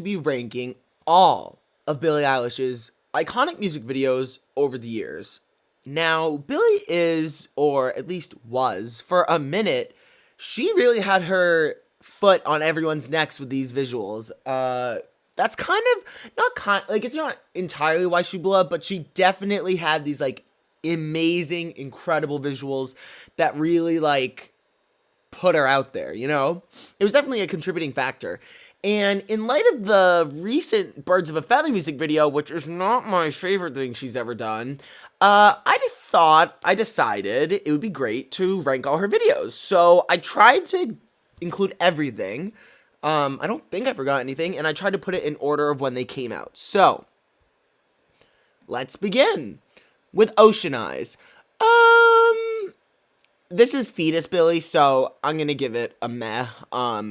be ranking all of Billie Eilish's iconic music videos over the years. Now, Billie is, or at least was, for a minute, she really had her foot on everyone's necks with these visuals. That's kind of it's not entirely why she blew up, but she definitely had these like amazing, incredible visuals that really put her out there, you know? It was definitely a contributing factor. And in light of the recent Birds of a Feather music video, which is not my favorite thing she's ever done, I decided it would be great to rank all her videos. So I tried to include everything. I don't think I forgot anything, and I tried to put it in order of when they came out. So, let's begin with Ocean Eyes. This is Fetus Billie, so I'm gonna give it a meh.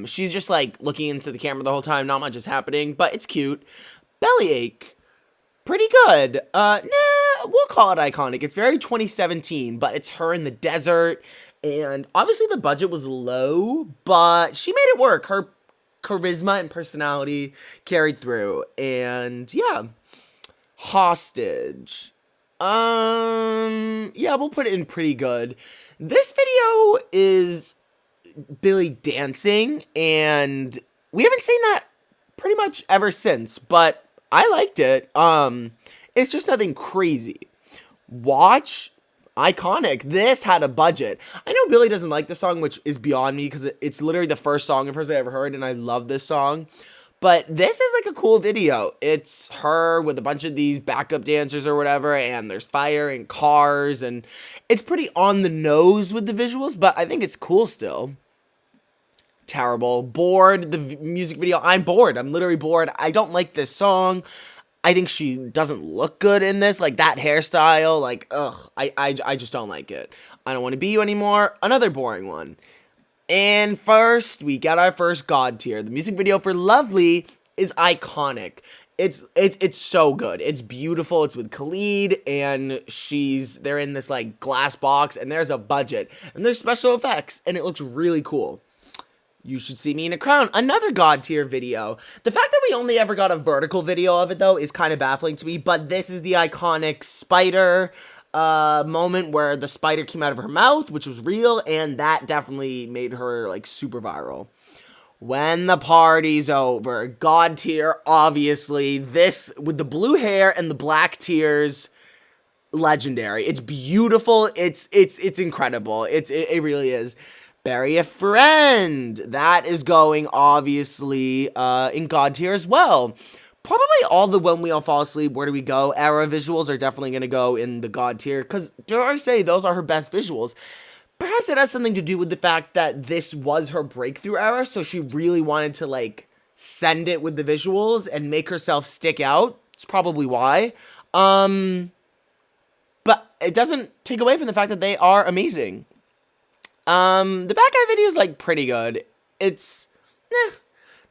She's just looking into the camera the whole time, not much is happening, but it's cute. Bellyache, pretty good. Nah, we'll call it iconic. It's very 2017, but it's her in the desert, and obviously the budget was low, but she made it work. Her charisma and personality carried through, and yeah. Hostage. Yeah, we'll put it in pretty good. This video is Billie dancing, and we haven't seen that pretty much ever since, but I liked it. It's just nothing crazy. Watch, iconic. This had a budget. I know Billie doesn't like the song, which is beyond me, because it's literally the first song of hers I ever heard, and I love this song. But this is a cool video. It's her with a bunch of these backup dancers or whatever, and there's fire and cars, and it's pretty on the nose with the visuals, but I think it's cool still. Terrible. Bored. The music video, I'm bored. I'm literally bored. I don't like this song. I think she doesn't look good in this. That hairstyle, ugh. I just don't like it. I Don't Want to Be You Anymore. Another boring one. And first, we got our first God tier. The music video for Lovely is iconic. It's so good. It's beautiful. It's with Khalid, and they're in this glass box, and there's a budget, and there's special effects, and it looks really cool. You Should See Me in a Crown, another God tier video. The fact that we only ever got a vertical video of it though is kind of baffling to me, but this is the iconic spider moment where the spider came out of her mouth, which was real, and that definitely made her super viral. When the Party's Over, God tier, obviously. This with the blue hair and the black tears, legendary. It's beautiful. It's incredible. It really is. Bury a Friend, that is going obviously in God tier as well. Probably all the When We All Fall Asleep, Where Do We Go era visuals are definitely going to go in the God tier, because dare I say, those are her best visuals. Perhaps it has something to do with the fact that this was her breakthrough era, so she really wanted to, send it with the visuals and make herself stick out. It's probably why. But it doesn't take away from the fact that they are amazing. The Bad Guy video is, pretty good. It's,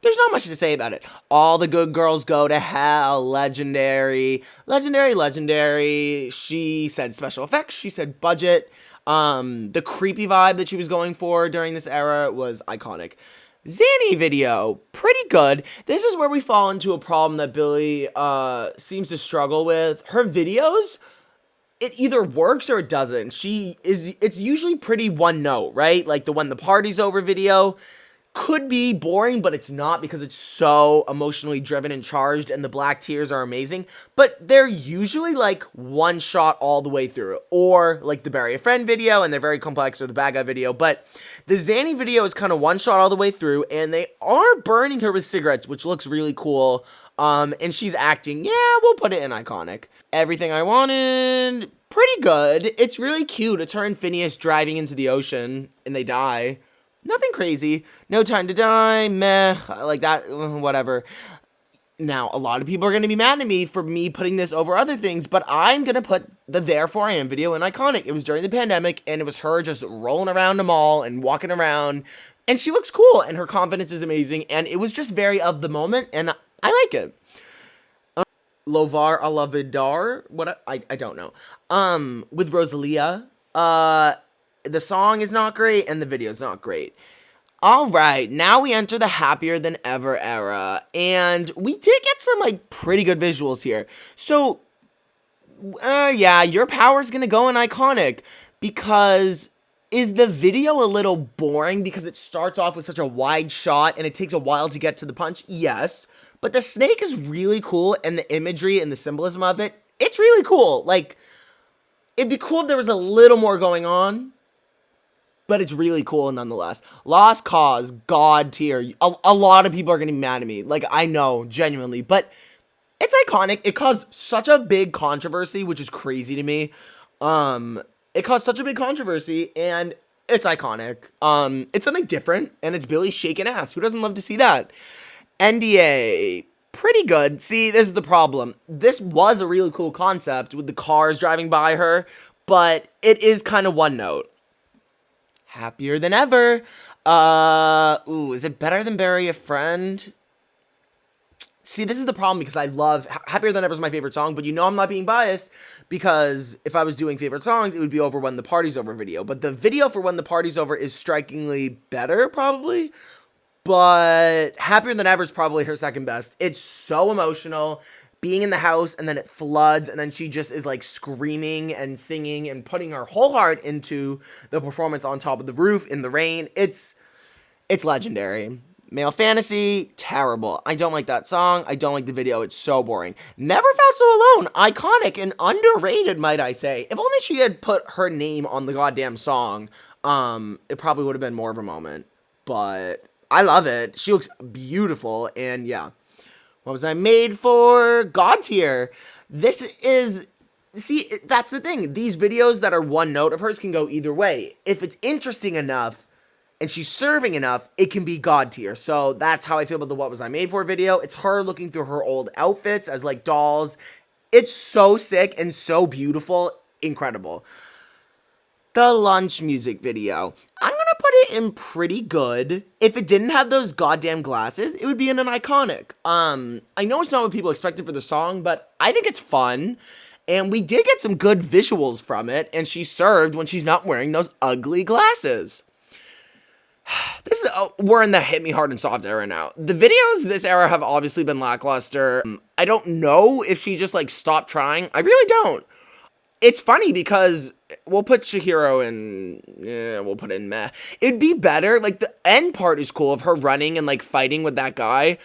there's not much to say about it. All the Good Girls Go to Hell, legendary. Legendary. She said special effects, she said budget. The creepy vibe that she was going for during this era was iconic. Zanny video, pretty good. This is where we fall into a problem that Billie, seems to struggle with. Her videos, it either works or it doesn't. It's usually pretty one note, right? The When the Party's Over video could be boring, but it's not, because it's so emotionally driven and charged, and the black tears are amazing, but they're usually one shot all the way through, or the Bury a Friend video, and they're very complex, or the Bad Guy video. But the Zanny video is kind of one shot all the way through, and they are burning her with cigarettes, which looks really cool. And she's acting, yeah, we'll put it in iconic. Everything I Wanted, pretty good. It's really cute. It's her and Phineas driving into the ocean, and they die. Nothing crazy. No Time to Die, meh, that, whatever. Now, a lot of people are going to be mad at me for me putting this over other things, but I'm going to put the Therefore I Am video in iconic. It was during the pandemic, and it was her just rolling around the mall and walking around, and she looks cool, and her confidence is amazing, and it was just very of the moment, and I like it. Lovar a la Vidar, I don't know. With Rosalia, the song is not great, and the video is not great. All right, now we enter the happier than ever era, and we did get some like pretty good visuals here. So, yeah, your power's gonna go in iconic because is the video a little boring because it starts off with such a wide shot and it takes a while to get to the punch? Yes, but the snake is really cool, and the imagery and the symbolism of it, it's really cool. Like, it'd be cool if there was a little more going on, but it's really cool nonetheless. Lost Cause, God tier. A lot of people are gonna be mad at me. Like, I know, genuinely. But it's iconic. It caused such a big controversy, which is crazy to me. It caused such a big controversy, and it's iconic. It's something different, and it's Billie shaking ass. Who doesn't love to see that? NDA, pretty good. See, this is the problem. This was a really cool concept with the cars driving by her, but it is kind of one note. Happier than ever. Is it better than Bury a Friend? See, this is the problem because I love Happier Than Ever is my favorite song, but you know I'm not being biased because if I was doing favorite songs, it would be over When the Party's Over video. But the video for When the Party's Over is strikingly better, probably. But Happier Than Ever is probably her second best. It's so emotional. Being in the house and then it floods and then she just is like screaming and singing and putting her whole heart into the performance on top of the roof in the rain. It's legendary. Male Fantasy, terrible. I don't like that song. I don't like the video. It's so boring. Never Felt So Alone, iconic and underrated, might I say. If only she had put her name on the goddamn song, it probably would have been more of a moment. But I love it. She looks beautiful, and yeah. What was I made for? God tier. This is, see, that's the thing. These videos that are one note of hers can go either way. If it's interesting enough and she's serving enough, it can be God tier. So that's how I feel about the What Was I Made For video. It's her looking through her old outfits as like dolls. It's so sick and so beautiful. Incredible. The Lunch music video. I'm gonna put it in pretty good. If it didn't have those goddamn glasses, it would be in an iconic. I know it's not what people expected for the song, but I think it's fun. And we did get some good visuals from it, and she served when she's not wearing those ugly glasses. This is, we're in the hit me hard and soft era now. The videos this era have obviously been lackluster. I don't know if she just like stopped trying. I really don't. It's funny because we'll put Chihiro in, we'll put it in meh. It'd be better, like the end part is cool of her running and like fighting with that guy,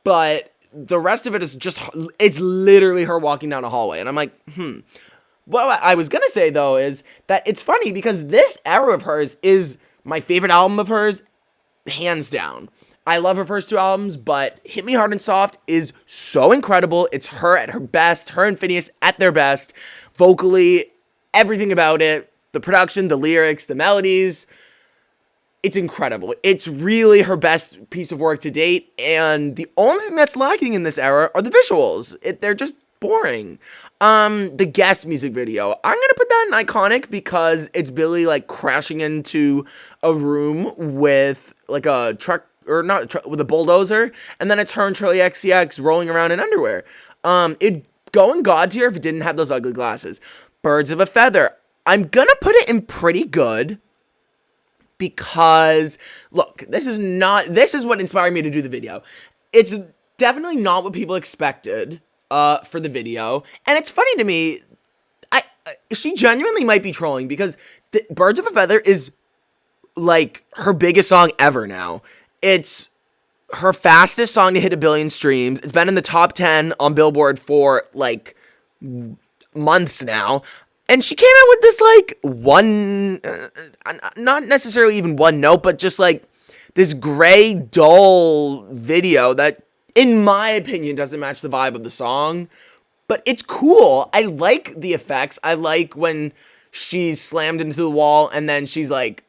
but the rest of it is just, it's literally her walking down a hallway, and I'm like, What I was gonna say though is that it's funny because this era of hers is my favorite album of hers, hands down. I love her first two albums, but Hit Me Hard and Soft is so incredible. It's her at her best, her and Phineas at their best. Vocally, everything about it, the production, the lyrics, the melodies, it's incredible. It's really her best piece of work to date, and the only thing that's lacking in this era are the visuals. They're just boring. The Guest music video, I'm gonna put that in iconic because it's Billie like crashing into a room with like a truck, or not a truck, with a bulldozer, and then it's her and Charlie XCX rolling around in underwear. It'd go in God tier if it didn't have those ugly glasses. Birds of a Feather, I'm gonna put it in pretty good because, look, this is what inspired me to do the video. It's definitely not what people expected for the video, and it's funny to me, she genuinely might be trolling because Birds of a Feather is like her biggest song ever now. It's her fastest song to hit 1 billion streams. It's been in the top 10 on Billboard for like months now. And she came out with this like one, not necessarily even one note, but just like this gray, dull video that, in my opinion, doesn't match the vibe of the song. But it's cool. I like the effects. I like when she's slammed into the wall and then she's like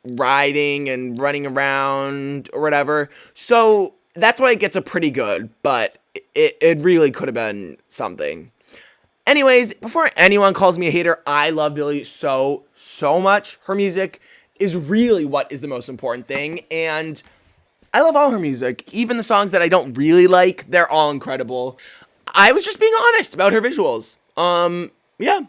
riding and running around or whatever. So that's why it gets a pretty good, but it really could have been something. Anyways, before anyone calls me a hater, I love Billie so much. Her music is really what is the most important thing, and I love all her music. Even the songs that I don't really like, they're all incredible. I was just being honest about her visuals. Yeah.